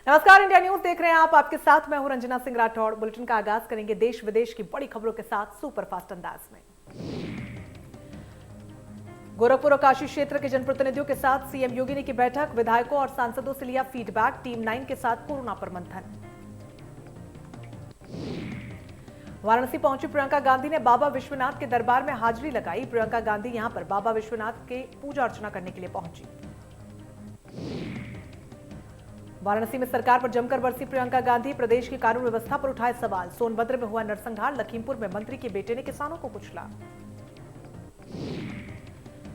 नमस्कार, India news देख रहे हैं आप। आपके साथ मैं हूं रंजना सिंह राठौड़। बुलेटिन का आगाज करेंगे देश विदेश की बड़ी खबरों के साथ सुपरफास्ट अंदाज में। गोरखपुर और काशी क्षेत्र के जनप्रतिनिधियों के साथ सीएम योगी ने की बैठक। विधायकों और सांसदों से लिया फीडबैक। टीम 9 के साथ कोरोना पर मंथन। वाराणसी पहुंची प्रियंका गांधी ने बाबा विश्वनाथ के दरबार में हाजिरी लगाई। प्रियंका गांधी यहां पर बाबा विश्वनाथ के पूजा अर्चना करने के लिए पहुंची। वाराणसी में सरकार पर जमकर बरसी प्रियंका गांधी। प्रदेश की कानून व्यवस्था पर उठाए सवाल। सोनभद्र में हुआ नरसंहार। लखीमपुर में मंत्री के बेटे ने किसानों को कुचला।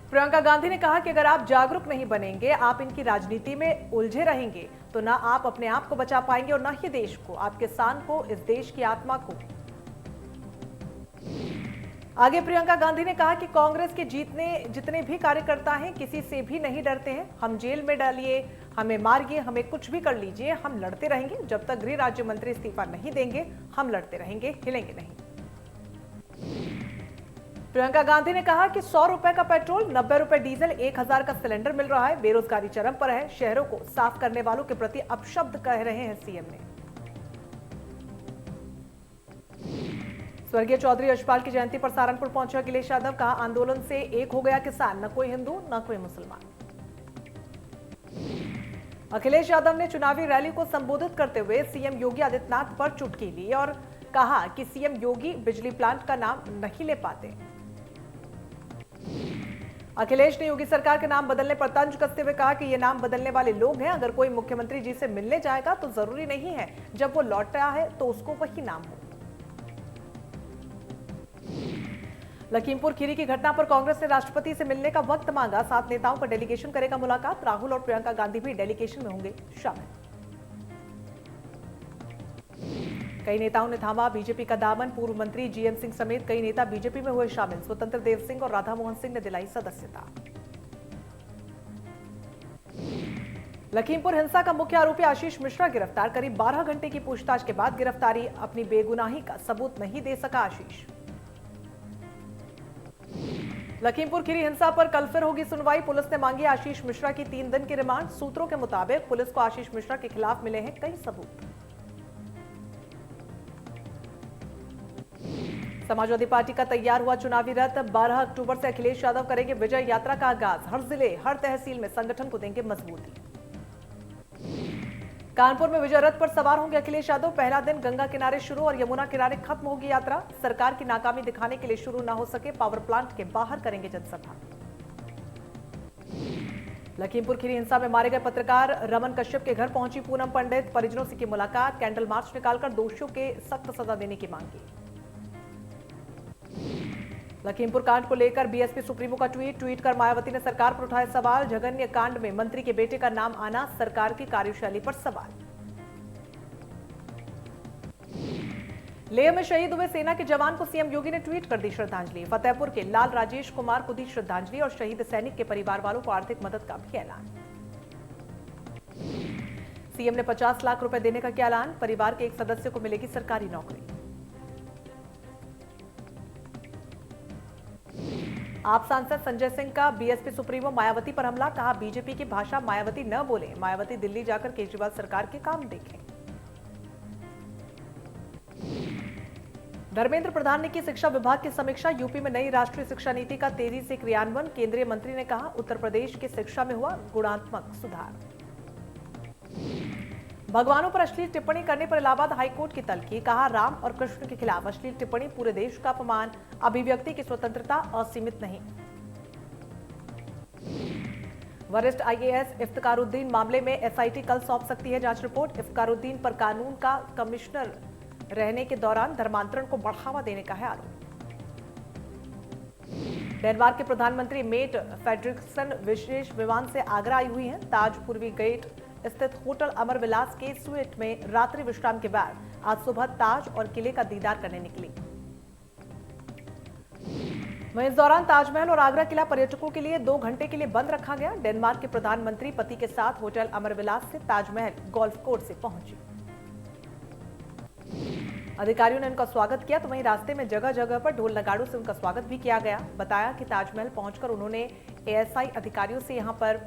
प्रियंका गांधी ने कहा कि अगर आप जागरूक नहीं बनेंगे, आप इनकी राजनीति में उलझे रहेंगे, तो ना आप अपने आप को बचा पाएंगे और ना ही देश को, आप किसान को, इस देश की आत्मा को। आगे प्रियंका गांधी ने कहा कि कांग्रेस के जितने भी कार्यकर्ता हैं, किसी से भी नहीं डरते हैं। हम जेल में डालिए, हमें मारिए, हमें कुछ भी कर लीजिए, हम लड़ते रहेंगे। जब तक गृह राज्य मंत्री इस्तीफा नहीं देंगे, हम लड़ते रहेंगे, हिलेंगे नहीं। प्रियंका गांधी ने कहा कि 100 रुपए का पेट्रोल, 90 रुपए डीजल, 1000 का सिलेंडर मिल रहा है। बेरोजगारी चरम पर है। शहरों को साफ करने वालों के प्रति अपशब्द कह रहे हैं सीएम ने। स्वर्गीय चौधरी यशपाल की जयंती पर सहारनपुर पहुंचे अखिलेश यादव। कहा, आंदोलन से एक हो गया किसान, न कोई हिंदू न कोई मुसलमान। अखिलेश यादव ने चुनावी रैली को संबोधित करते हुए सीएम योगी आदित्यनाथ पर चुटकी ली और कहा कि सीएम योगी बिजली प्लांट का नाम नहीं ले पाते। अखिलेश ने योगी सरकार के नाम बदलने पर तंज कसते हुए कहा कि ये नाम बदलने वाले लोग हैं। अगर कोई मुख्यमंत्री जी से मिलने जाएगा तो जरूरी नहीं है जब वो लौटा है तो उसको वही नाम हो। लखीमपुर खीरी की घटना पर कांग्रेस ने राष्ट्रपति से मिलने का वक्त मांगा। 7 नेताओं का डेलीगेशन करेगा मुलाकात। राहुल और प्रियंका गांधी भी डेलीगेशन में होंगे शामिल। कई नेताओं ने थामा बीजेपी का दामन। पूर्व मंत्री जीएम सिंह समेत कई नेता बीजेपी में हुए शामिल। स्वतंत्र देव सिंह और राधा मोहन सिंह ने दिलाई सदस्यता। लखीमपुर हिंसा का मुख्य आरोपी आशीष मिश्रा गिरफ्तार। करीब 12 घंटे की पूछताछ के बाद गिरफ्तारी। अपनी बेगुनाही का सबूत नहीं दे सका आशीष। लखीमपुर खीरी हिंसा पर कल फिर होगी सुनवाई। पुलिस ने मांगी आशीष मिश्रा की 3 दिन की रिमांड। सूत्रों के मुताबिक पुलिस को आशीष मिश्रा के खिलाफ मिले हैं कई सबूत। समाजवादी पार्टी का तैयार हुआ चुनावी रथ। 12 अक्टूबर से अखिलेश यादव करेंगे विजय यात्रा का आगाज। हर जिले, हर तहसील में संगठन को देंगे मजबूती। कानपुर में विजय रथ पर सवार होंगे अखिलेश यादव। पहला दिन गंगा किनारे शुरू और यमुना किनारे खत्म होगी यात्रा। सरकार की नाकामी दिखाने के लिए शुरू न हो सके पावर प्लांट के बाहर करेंगे जनसभा। लखीमपुर खीरी हिंसा में मारे गए पत्रकार रमन कश्यप के घर पहुंची पूनम पंडित। परिजनों से की मुलाकात। कैंडल मार्च निकालकर दोषियों के सख्त सजा देने की मांग की। लखीमपुर कांड को लेकर बीएसपी सुप्रीमो का ट्वीट कर मायावती ने सरकार पर उठाए सवाल। जघन्य कांड में मंत्री के बेटे का नाम आना सरकार की कार्यशैली पर सवाल। लेह में शहीद हुए सेना के जवान को सीएम योगी ने ट्वीट कर दी श्रद्धांजलि। फतेहपुर के लाल राजेश कुमार को दी श्रद्धांजलि और शहीद सैनिक के परिवार वालों को आर्थिक मदद का भी ऐलान। सीएम ने 50 लाख रुपए देने का किया ऐलान। परिवार के एक सदस्य को मिलेगी सरकारी नौकरी। आप सांसद संजय सिंह का बीएसपी सुप्रीमो मायावती पर हमला। कहा, बीजेपी की भाषा मायावती न बोले। मायावती दिल्ली जाकर केजरीवाल सरकार के काम देखें। धर्मेंद्र प्रधान ने की शिक्षा विभाग की समीक्षा। यूपी में नई राष्ट्रीय शिक्षा नीति का तेजी से क्रियान्वयन। केंद्रीय मंत्री ने कहा, उत्तर प्रदेश की शिक्षा में हुआ गुणात्मक सुधार। भगवानों पर अश्लील टिप्पणी करने पर इलाहाबाद हाईकोर्ट की तल्खी। कहा, राम और कृष्ण के खिलाफ अश्लील टिप्पणी पूरे देश का अपमान। अभिव्यक्ति की स्वतंत्रता असीमित नहीं। वरिष्ठ आईएएस इफ्तिखारुद्दीन मामले में एसआईटी कल सौंप सकती है जांच रिपोर्ट। इफ्तिखारुद्दीन पर कानून का कमिश्नर रहने के दौरान धर्मांतरण को बढ़ावा देने का है आरोप। डेनमार्क के प्रधानमंत्री मेट फेडरिक्सन विशेष विमान से आगरा आई हुई हैं। ताज पूर्वी गेट स्थित होटल अमर विलास के स्वीट में रात्रि विश्राम के बाद आज सुबह ताज और किले का दीदार करने निकली। वहीं इस दौरान ताजमहल और आगरा किला पर्यटकों के लिए 2 घंटे के लिए बंद रखा गया। डेनमार्क के प्रधानमंत्री पति के साथ होटल अमर विलास से ताजमहल गोल्फ कोर्स से पहुंची। अधिकारियों ने उनका स्वागत किया तो वहीं रास्ते में जगह जगह पर ढोल नगाड़ों से उनका स्वागत भी किया गया। बताया कि ताजमहल पहुंचकर उन्होंने एएसआई अधिकारियों से यहां पर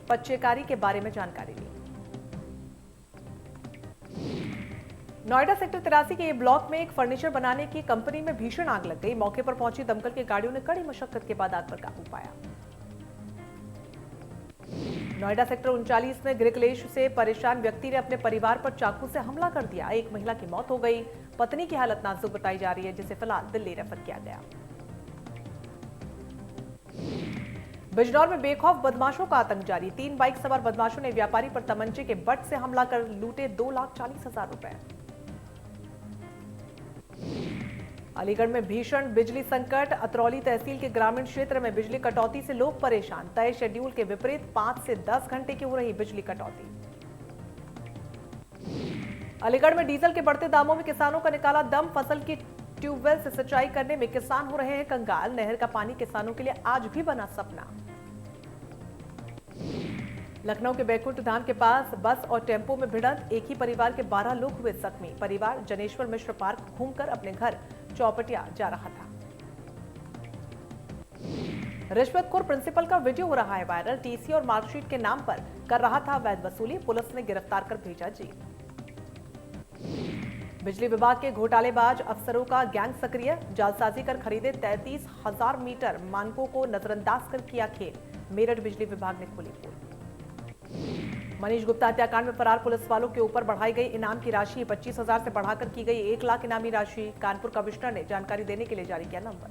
पच्चेकारी के बारे में जानकारी ली। नोएडा सेक्टर 83 के ब्लॉक में एक फर्नीचर बनाने की कंपनी में भीषण आग लग गई। मौके पर पहुंची दमकल की गाड़ियों ने कड़ी मशक्कत के बाद आग पर काबू पाया। नोएडा सेक्टर 39 में गृहक्लेश से परेशान व्यक्ति ने अपने परिवार पर चाकू से हमला कर दिया। एक महिला की मौत हो गई। पत्नी की हालत नाजुक बताई जा रही है, जिसे फिलहाल दिल्ली रेफर किया गया। बिजनौर में बेखौफ बदमाशों का आतंक जारी। 3 बाइक सवार बदमाशों ने व्यापारी पर तमंचे के बट से हमला कर लूटे 2,40,000 रुपए। अलीगढ़ में भीषण बिजली संकट। अतरौली तहसील के ग्रामीण क्षेत्र में बिजली कटौती से लोग परेशान। तय शेड्यूल के विपरीत 5 से 10 घंटे की हो रही बिजली कटौती। अलीगढ़ में डीजल के बढ़ते दामों में किसानों का निकाला दम। फसल की ट्यूबवेल से सिंचाई करने में किसान हो रहे हैं कंगाल। नहर का पानी किसानों के लिए आज भी बना सपना। लखनऊ के बैकुंठ धाम के पास बस और टेम्पो में भिड़ंत। एक ही परिवार के 12 लोग हुए जख्मी। परिवार जनेश्वर मिश्र पार्क घूमकर अपने घर चौपटिया जा रहा था। रिश्वतखोर प्रिंसिपल का वीडियो हो रहा है वायरल। टीसी और मार्कशीट के नाम पर कर रहा था अवैध वसूली। पुलिस ने गिरफ्तार कर भेजा जेल। बिजली विभाग के घोटालेबाज अफसरों का गैंग सक्रिय। जालसाजी कर खरीदे 33,000 मीटर मानकों को नजरअंदाज कर किया खेल। मेरठ बिजली विभाग ने खोली पोल। मनीष गुप्ता हत्याकांड में फरार पुलिस वालों के ऊपर बढ़ाई गई इनाम की राशि। 25,000 से बढ़ाकर की गई 1 लाख इनामी राशि। कानपुर कमिश्नर ने जानकारी देने के लिए जारी किया नंबर।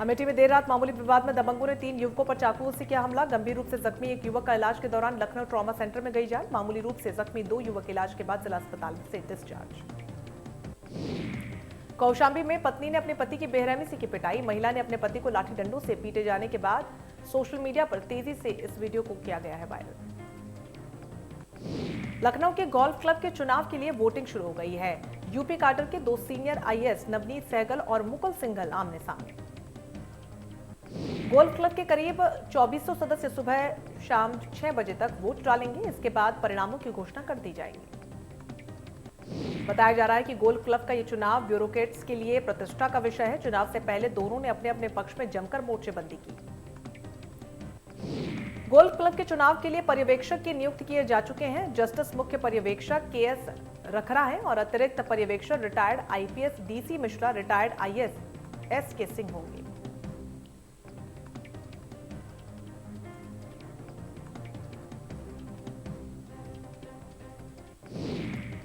अमेठी में देर रात मामूली विवाद में दबंगों ने 3 युवकों पर चाकुओं से किया हमला। गंभीर रूप से जख्मी एक युवक का इलाज के दौरान लखनऊ ट्रॉमा सेंटर में गई जान। मामूली रूप से जख्मी 2 युवक इलाज के बाद जिला अस्पताल से डिस्चार्ज। कौशाम्बी में पत्नी ने अपने पति की बेरहमी से की पिटाई। महिला ने अपने पति को लाठी डंडों से पीटे जाने के बाद सोशल मीडिया पर तेजी से इस वीडियो को किया गया है वायरल। लखनऊ के गोल्फ क्लब के चुनाव के लिए वोटिंग शुरू हो गई है। यूपी काडर के 2 सीनियर आईएएस नवनीत सहगल और मुकुल सिंघल आमने सामने। गोल्फ क्लब के करीब 2400 सदस्य सुबह शाम 6 बजे तक वोट डालेंगे। इसके बाद परिणामों की घोषणा कर दी जाएगी। बताया जा रहा है कि गोल्फ क्लब का ये चुनाव ब्यूरोक्रेट्स के लिए प्रतिष्ठा का विषय है। चुनाव से पहले दोनों ने अपने अपने पक्ष में जमकर मोर्चेबंदी की। गोल्फ क्लब के चुनाव के लिए पर्यवेक्षक की नियुक्त किए जा चुके हैं। जस्टिस मुख्य पर्यवेक्षक केएस रखरा है और अतिरिक्त पर्यवेक्षक retired IPS DC Mishra, retired IAS SK Singh होंगे।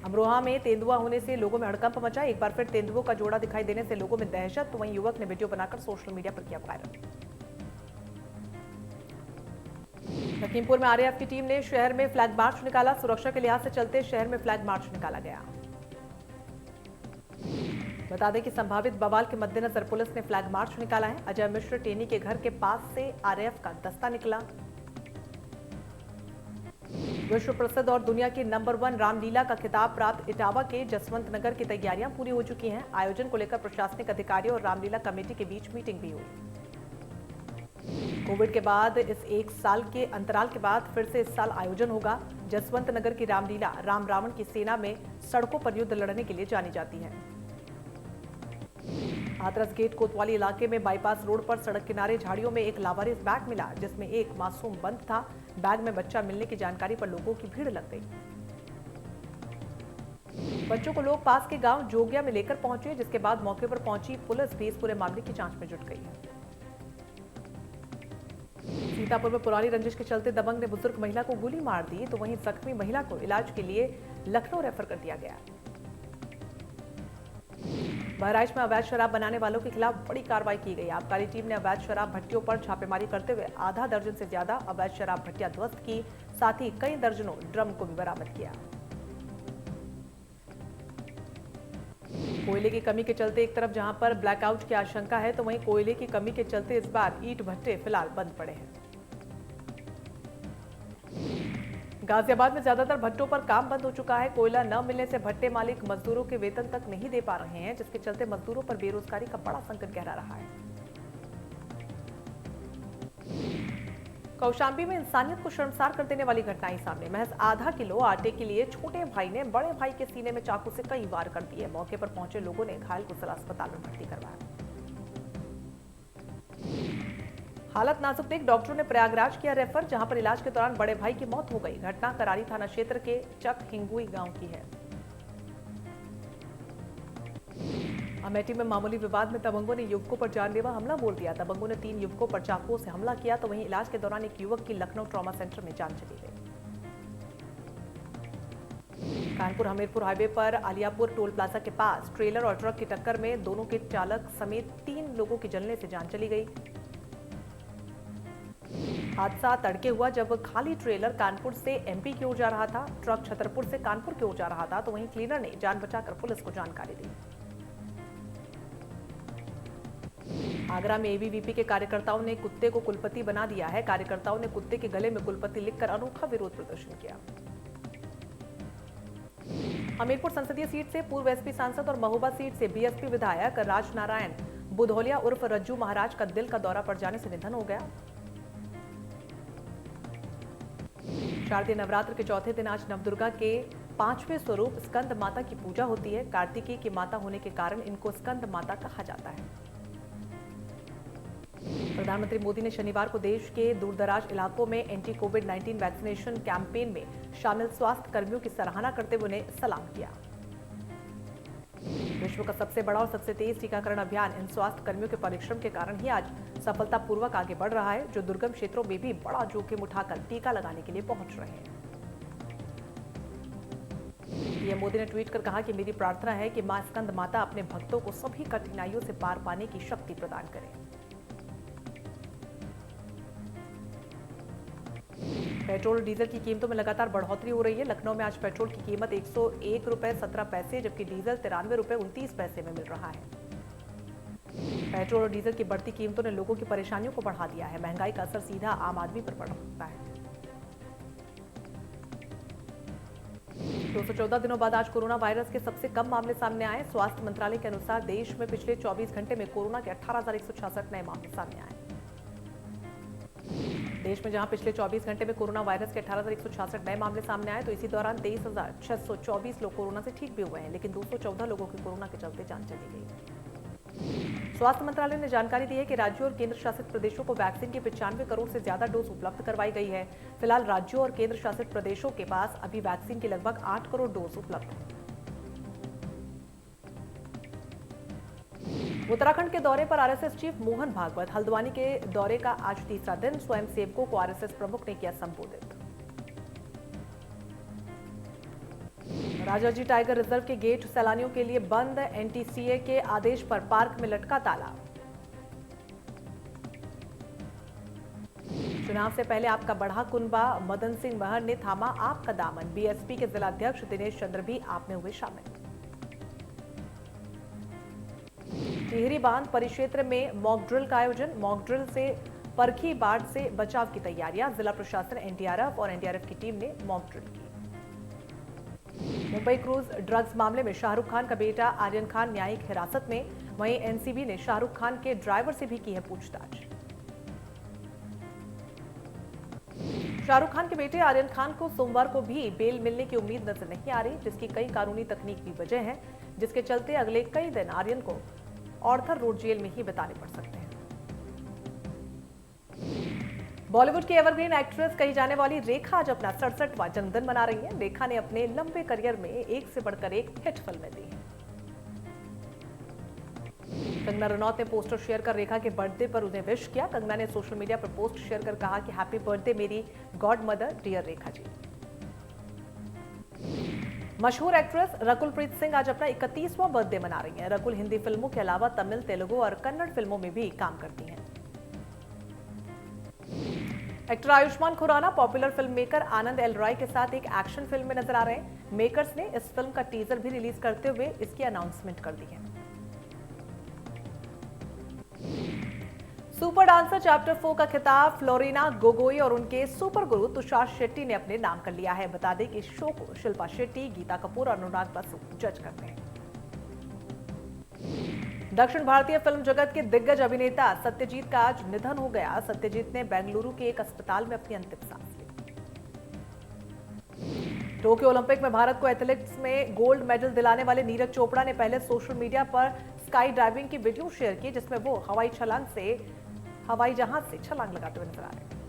अमरोहा में तेंदुआ होने से लोगों में हड़कंप मचा। एक बार फिर तेंदुओं का जोड़ा दिखाई देने से लोगों में दहशत। तो वहीं युवक ने वीडियो बनाकर सोशल मीडिया पर किया वायरल। लखीमपुर में आरएएफ की टीम ने शहर में फ्लैग मार्च निकाला। सुरक्षा के लिहाज से चलते शहर में फ्लैग मार्च निकाला गया। बता दें कि संभावित बवाल के मद्देनजर पुलिस ने फ्लैग मार्च निकाला है। अजय मिश्र टेनी के घर के पास से आरएएफ का दस्ता निकला। विश्व प्रसिद्ध और दुनिया की नंबर 1 रामलीला का खिताब प्राप्त इटावा के जसवंत नगर की तैयारियां पूरी हो चुकी हैं। आयोजन को लेकर प्रशासनिक अधिकारियों और रामलीला कमेटी के बीच मीटिंग भी हुई। कोविड के बाद इस 1 साल के अंतराल के बाद फिर से इस साल आयोजन होगा। जसवंत नगर की रामलीला राम रावण की सेना में सड़कों पर युद्ध लड़ने के लिए जानी जाती है। हाथरस गेट कोतवाली इलाके में बाईपास रोड पर सड़क किनारे झाड़ियों में एक लावारिस बैग मिला, जिसमें एक मासूम बंद था। बैग में बच्चा मिलने की जानकारी पर लोगों की भीड़ लग गई। बच्चों को लोग पास के गांव जोगिया में लेकर पहुंचे, जिसके बाद मौके पर पहुंची पुलिस भी इस पूरे मामले की जांच में जुट गई है। सीतापुर में पुरानी रंजिश के चलते दबंग ने बुजुर्ग महिला को गोली मार दी, तो वहीं जख्मी महिला को इलाज के लिए लखनऊ रेफर कर दिया गया। बहराइच में अवैध शराब बनाने वालों के खिलाफ बड़ी कार्रवाई की गई। आबकारी टीम ने अवैध शराब भट्टियों पर छापेमारी करते हुए आधा दर्जन से ज्यादा अवैध शराब भट्टियां ध्वस्त की। साथ ही कई दर्जनों ड्रम को भी बरामद किया। कोयले की कमी के चलते एक तरफ जहां पर ब्लैकआउट की आशंका है, तो वहीं कोयले की कमी के चलते इस बार ईंट भट्टे फिलहाल बंद पड़े हैं। गाजियाबाद में ज्यादातर भट्टों पर काम बंद हो चुका है। कोयला न मिलने से भट्टे मालिक मजदूरों के वेतन तक नहीं दे पा रहे हैं, जिसके चलते मजदूरों पर बेरोजगारी का बड़ा संकट गहरा रहा है। कौशाम्बी में इंसानियत को शर्मसार कर देने वाली घटनाएं सामने। महज आधा किलो आटे के लिए छोटे भाई ने बड़े भाई के सीने में चाकू से कई वार कर दिए। मौके पर पहुंचे लोगों ने घायल को जिला अस्पताल में भर्ती करवाया। हालत नाजुक देख डॉक्टरों ने प्रयागराज किया रेफर, जहां पर इलाज के दौरान बड़े भाई की मौत हो गई। घटना करारी थाना क्षेत्र के चक हिंगुई गांव की है। अमेठी में मामूली विवाद में दबंगों ने युवकों पर जानलेवा हमला बोल दिया। दबंगों ने 3 युवकों पर चाकुओं से हमला किया, तो वहीं इलाज के दौरान एक युवक की लखनऊ ट्रॉमा सेंटर में जान चली गई। कानपुर हमीरपुर हाईवे पर आलियापुर टोल प्लाजा के पास ट्रेलर और ट्रक की टक्कर में दोनों के चालक समेत 3 लोगों की जलने से जान चली गई। हादसा तड़के हुआ जब खाली ट्रेलर कानपुर से एमपी की ओर जा रहा था। ट्रक छतरपुर से कानपुर की ओर जा रहा था, तो वहीं क्लीनर ने जान बचाकर पुलिस को जानकारी दी। आगरा में एबीवीपी के कार्यकर्ताओं ने कुत्ते को कुलपति बना दिया है। कार्यकर्ताओं ने कुत्ते के गले में कुलपति लिखकर अनोखा विरोध प्रदर्शन किया। हमीरपुर संसदीय सीट से पूर्व एसपी सांसद और महोबा सीट से बीएसपी विधायक राजनारायण बुधौलिया उर्फ रज्जू महाराज का दिल का दौरा पड़ जाने से निधन हो गया। शारदीय नवरात्र के चौथे दिन आज नवदुर्गा के 5वें स्वरूप स्कंद माता की पूजा होती है। कार्तिकेय की माता होने के कारण इनको स्कंद माता कहा जाता है। प्रधानमंत्री मोदी ने शनिवार को देश के दूरदराज इलाकों में एंटी कोविड-19 वैक्सीनेशन कैंपेन में शामिल स्वास्थ्य कर्मियों की सराहना करते हुए उन्हें सलाम किया। विश्व का सबसे बड़ा और सबसे तेज टीकाकरण अभियान इन स्वास्थ्य कर्मियों के परिश्रम के कारण ही आज सफलतापूर्वक आगे बढ़ रहा है, जो दुर्गम क्षेत्रों में भी बड़ा जोखिम उठाकर टीका लगाने के लिए पहुंच रहे हैं। पीएम मोदी ने ट्वीट कर कहा कि मेरी प्रार्थना है कि मां स्कंद माता अपने भक्तों को सभी कठिनाइयों से पार पाने की शक्ति प्रदान करें। पेट्रोल और डीजल की कीमतों में लगातार बढ़ोतरी हो रही है। लखनऊ में आज पेट्रोल की कीमत 101 रुपए 17 पैसे, जबकि डीजल 93 रुपए 29 पैसे में मिल रहा है। पेट्रोल और डीजल की बढ़ती कीमतों ने लोगों की परेशानियों को बढ़ा दिया है। महंगाई का असर सीधा आम आदमी पर पड़ सकता है। 214 दिनों बाद आज कोरोना वायरस के सबसे कम मामले सामने आए। स्वास्थ्य मंत्रालय के अनुसार देश में पिछले 24 घंटे में कोरोना के 18,166 नए मामले सामने आए। देश में जहां पिछले 24 घंटे में कोरोना वायरस के 18,166 नए मामले सामने आए, तो इसी दौरान 23,624 लोग कोरोना से ठीक भी हुए हैं, लेकिन 214 लोगों की कोरोना के चलते जान चली गई। स्वास्थ्य मंत्रालय ने जानकारी दी है कि राज्यों और केंद्र शासित प्रदेशों को वैक्सीन की 95 करोड़ से ज्यादा डोज उपलब्ध करवाई गई है। फिलहाल राज्यों और केंद्र शासित प्रदेशों के पास अभी वैक्सीन की लगभग 8 करोड़ डोज उपलब्ध है। उत्तराखंड के दौरे पर आरएसएस चीफ मोहन भागवत। हल्द्वानी के दौरे का आज तीसरा दिन। स्वयं सेवकों को आरएसएस प्रमुख ने किया संबोधित। राजाजी टाइगर रिजर्व के गेट सैलानियों के लिए बंद। एनटीसीए के आदेश पर पार्क में लटका ताला। चुनाव से पहले आपका बढ़ा कुनबा। मदन सिंह महर ने थामा आपका दामन। बीएसपी के जिलाध्यक्ष दिनेश चंद्र भी आप में हुए शामिल। टिहरी बांध परिक्षेत्र में मॉक ड्रिल का आयोजन। मॉक ड्रिल से परखी बाढ़ से बचाव की तैयारियां। जिला प्रशासन, एनडीआरएफ और एनडीआरएफ की टीम ने मॉक ड्रिल की। मुंबई क्रूज ड्रग्स मामले में शाहरुख खान का बेटा आर्यन खान न्यायिक हिरासत में। वहीं एनसीबी ने शाहरुख खान के ड्राइवर से भी की है पूछताछ। शाहरुख खान के बेटे आर्यन खान को सोमवार को भी बेल मिलने की उम्मीद नजर नहीं आ रही, जिसकी कई कानूनी तकनीकी वजह है, जिसके चलते अगले कई दिन आर्यन को ऑर्थर रोड जेल में ही बिताने पड़ सकते हैं। बॉलीवुड की एवरग्रीन एक्ट्रेस कही जाने वाली रेखा आज अपना 67वां जन्मदिन मना रही है। रेखा ने अपने लंबे करियर में एक से बढ़कर एक हिट फिल्में दी हैं। कंगना रनौत ने पोस्टर शेयर कर रेखा के बर्थडे पर उन्हें विश किया। कंगना ने सोशल मीडिया पर पोस्ट शेयर कर कहा कि हैप्पी बर्थडे मेरी God mother dear Rekha ji. मशहूर एक्ट्रेस रकुलप्रीत सिंह आज अपना 31वां बर्थडे मना रही हैं। रकुल हिंदी फिल्मों के अलावा तमिल, तेलुगु और कन्नड़ फिल्मों में भी काम करती हैं। Actor Ayushmann Khurrana popular film maker Anand L Rai के साथ एक एक्शन फिल्म में नजर आ रहे हैं। मेकर्स ने इस फिल्म का टीजर भी रिलीज करते हुए इसकी अनाउंसमेंट कर दी है। सुपर डांसर चैप्टर 4 का खिताब फ्लोरिना गोगोई और उनके सुपर गुरु तुषार शेट्टी ने अपने नाम कर लिया है। बता दें कि इस शो को शिल्पा शेट्टी, गीता कपूर और अनुराग बसु जज करते हैं। दक्षिण भारतीय फिल्म जगत के दिग्गज अभिनेता सत्यजीत का आज निधन हो गया। सत्यजीत ने बेंगलुरु के एक अस्पताल में अपनी अंतिम सांस ली। टोक्यो ओलंपिक में भारत को एथलेटिक्स में गोल्ड मेडल दिलाने वाले नीरज चोपड़ा ने पहले सोशल मीडिया पर स्काई डाइविंग की वीडियो शेयर की, जिसमें वो हवाई छलांग से हवाई जहाज से छलांग लगाते हुए नजर आ रहे हैं।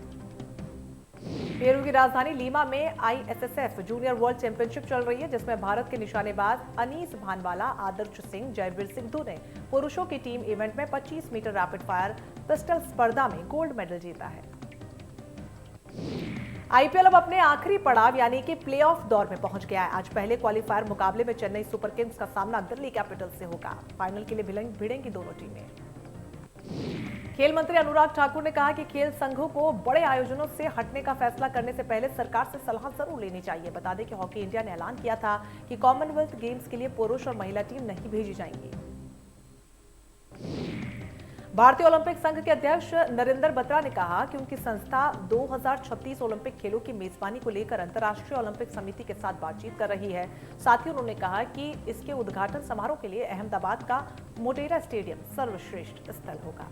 पेरू की राजधानी लीमा में ISSF जूनियर वर्ल्ड चैंपियनशिप चल रही है, जिसमें भारत के निशानेबाज अनीस भानवाला, आदर्श सिंह, जयवीर सिंधु ने पुरुषों की टीम इवेंट में 25 मीटर रैपिड फायर पिस्टल स्पर्धा में गोल्ड मेडल जीता है। IPL अब अपने आखिरी पड़ाव यानी कि प्लेऑफ दौर में पहुंच गया है। आज पहले क्वालीफायर मुकाबले में चेन्नई सुपर किंग्स का सामना दिल्ली कैपिटल्स से होगा। फाइनल के लिए भिड़ेंगी दोनों टीमें। खेल मंत्री अनुराग ठाकुर ने कहा कि खेल संघों को बड़े आयोजनों से हटने का फैसला करने से पहले सरकार से सलाह जरूर लेनी चाहिए। बता दें कि हॉकी इंडिया ने ऐलान किया था कि कॉमनवेल्थ गेम्स के लिए पुरुष और महिला टीम नहीं भेजी जाएंगी। भारतीय ओलंपिक संघ के अध्यक्ष नरेंद्र बत्रा ने कहा कि उनकी संस्था 2036 ओलंपिक खेलों की मेजबानी को लेकर अंतर्राष्ट्रीय ओलंपिक समिति के साथ बातचीत कर रही है। साथ ही उन्होंने कहा कि इसके उद्घाटन समारोह के लिए अहमदाबाद का मोटेरा स्टेडियम सर्वश्रेष्ठ स्थल होगा।